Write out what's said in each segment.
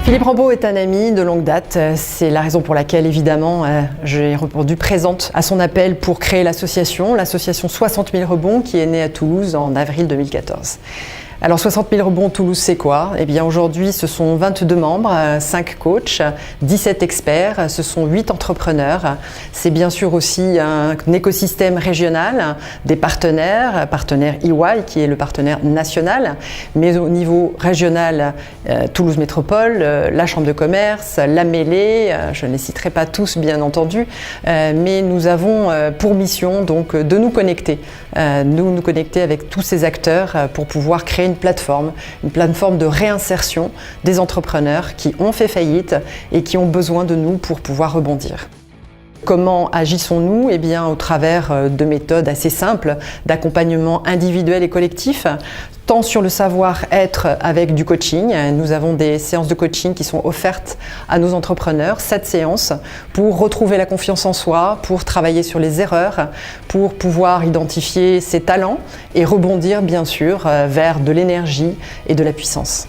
Philippe Rambaud est un ami de longue date. C'est la raison pour laquelle, évidemment, j'ai répondu présente à son appel pour créer l'association 60 000 rebonds, qui est née à Toulouse en avril 2014. Alors 60 000 rebonds Toulouse, c'est quoi? Eh bien aujourd'hui, ce sont 22 membres, 5 coachs, 17 experts, ce sont 8 entrepreneurs. C'est bien sûr aussi un écosystème régional, des partenaires EY qui est le partenaire national, mais au niveau régional, Toulouse Métropole, la Chambre de commerce, la Mêlée, je ne les citerai pas tous bien entendu, mais nous avons pour mission donc de nous connecter, nous connecter avec tous ces acteurs pour pouvoir créer une plateforme de réinsertion des entrepreneurs qui ont fait faillite et qui ont besoin de nous pour pouvoir rebondir. Comment agissons-nous? Eh bien, au travers de méthodes assez simples d'accompagnement individuel et collectif, tant sur le savoir-être avec du coaching. Nous avons des séances de coaching qui sont offertes à nos entrepreneurs, 7 séances, pour retrouver la confiance en soi, pour travailler sur les erreurs, pour pouvoir identifier ses talents et rebondir bien sûr vers de l'énergie et de la puissance.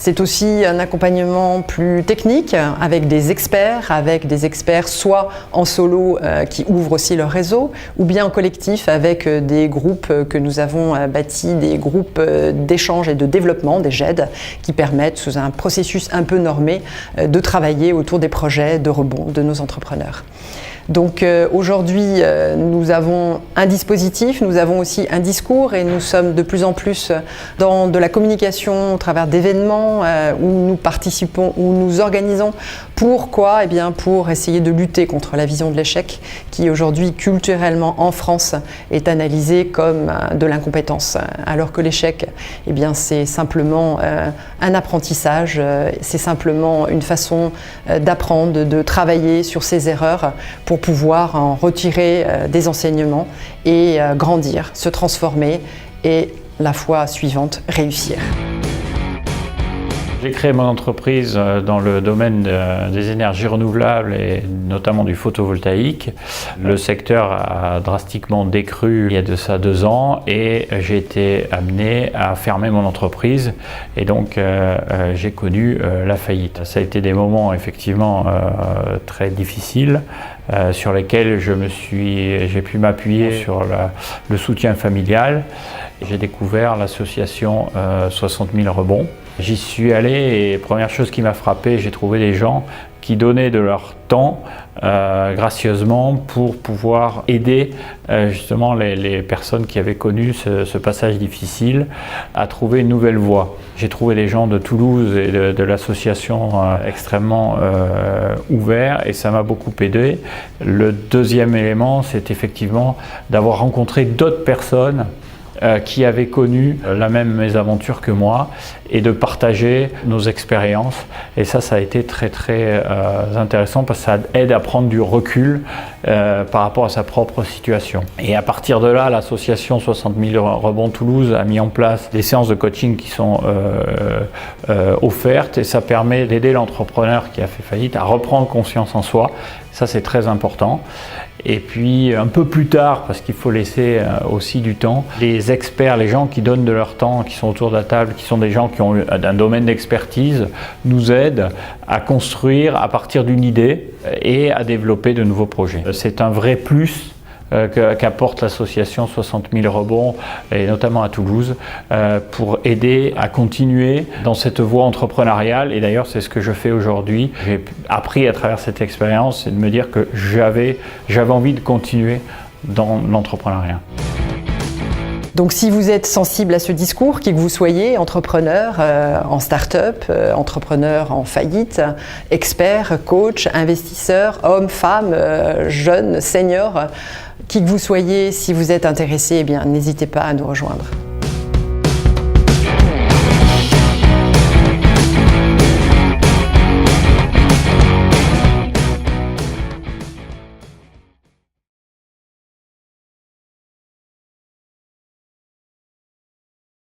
C'est aussi un accompagnement plus technique avec des experts soit en solo qui ouvrent aussi leur réseau, ou bien en collectif avec des groupes que nous avons bâtis, des groupes d'échange et de développement, des GED, qui permettent, sous un processus un peu normé, de travailler autour des projets de rebond de nos entrepreneurs. Donc aujourd'hui, nous avons un dispositif, nous avons aussi un discours et nous sommes de plus en plus dans de la communication au travers d'événements où nous participons, où nous organisons. Pourquoi? Eh bien pour essayer de lutter contre la vision de l'échec qui aujourd'hui culturellement en France est analysée comme de l'incompétence. Alors que l'échec, eh bien c'est simplement un apprentissage, c'est simplement une façon d'apprendre, de travailler sur ses erreurs pour pouvoir en retirer des enseignements et grandir, se transformer et la fois suivante réussir. J'ai créé mon entreprise dans le domaine des énergies renouvelables et notamment du photovoltaïque. Le secteur a drastiquement décru il y a de ça 2 ans et j'ai été amené à fermer mon entreprise et donc j'ai connu la faillite. Ça a été des moments effectivement très difficiles sur lesquels j'ai pu m'appuyer sur le soutien familial. J'ai découvert l'association 60 000 rebonds. J'y suis allé et première chose qui m'a frappé, j'ai trouvé des gens qui donnaient de leur temps gracieusement pour pouvoir aider justement les personnes qui avaient connu ce passage difficile à trouver une nouvelle voie. J'ai trouvé des gens de Toulouse et de l'association extrêmement ouverts et ça m'a beaucoup aidé. Le deuxième élément, c'est effectivement d'avoir rencontré d'autres personnes qui avaient connu la même mésaventure que moi et de partager nos expériences. Et ça a été très intéressant parce que ça aide à prendre du recul par rapport à sa propre situation. Et à partir de là, l'association 60 000 rebonds Toulouse a mis en place des séances de coaching qui sont offertes et ça permet d'aider l'entrepreneur qui a fait faillite à reprendre confiance en soi. Ça, c'est très important. Et puis, un peu plus tard, parce qu'il faut laisser aussi du temps, les experts, les gens qui donnent de leur temps, qui sont autour de la table, qui sont des gens qui ont un domaine d'expertise, nous aident à construire à partir d'une idée et à développer de nouveaux projets. C'est un vrai plus qu'apporte l'association 60 000 rebonds, et notamment à Toulouse, pour aider à continuer dans cette voie entrepreneuriale. Et d'ailleurs, c'est ce que je fais aujourd'hui. J'ai appris à travers cette expérience et de me dire que j'avais envie de continuer dans l'entrepreneuriat. Donc si vous êtes sensible à ce discours, qui que vous soyez, entrepreneur en start-up, entrepreneur en faillite, expert, coach, investisseur, homme, femme, jeune, senior, qui que vous soyez, si vous êtes intéressé, eh bien n'hésitez pas à nous rejoindre.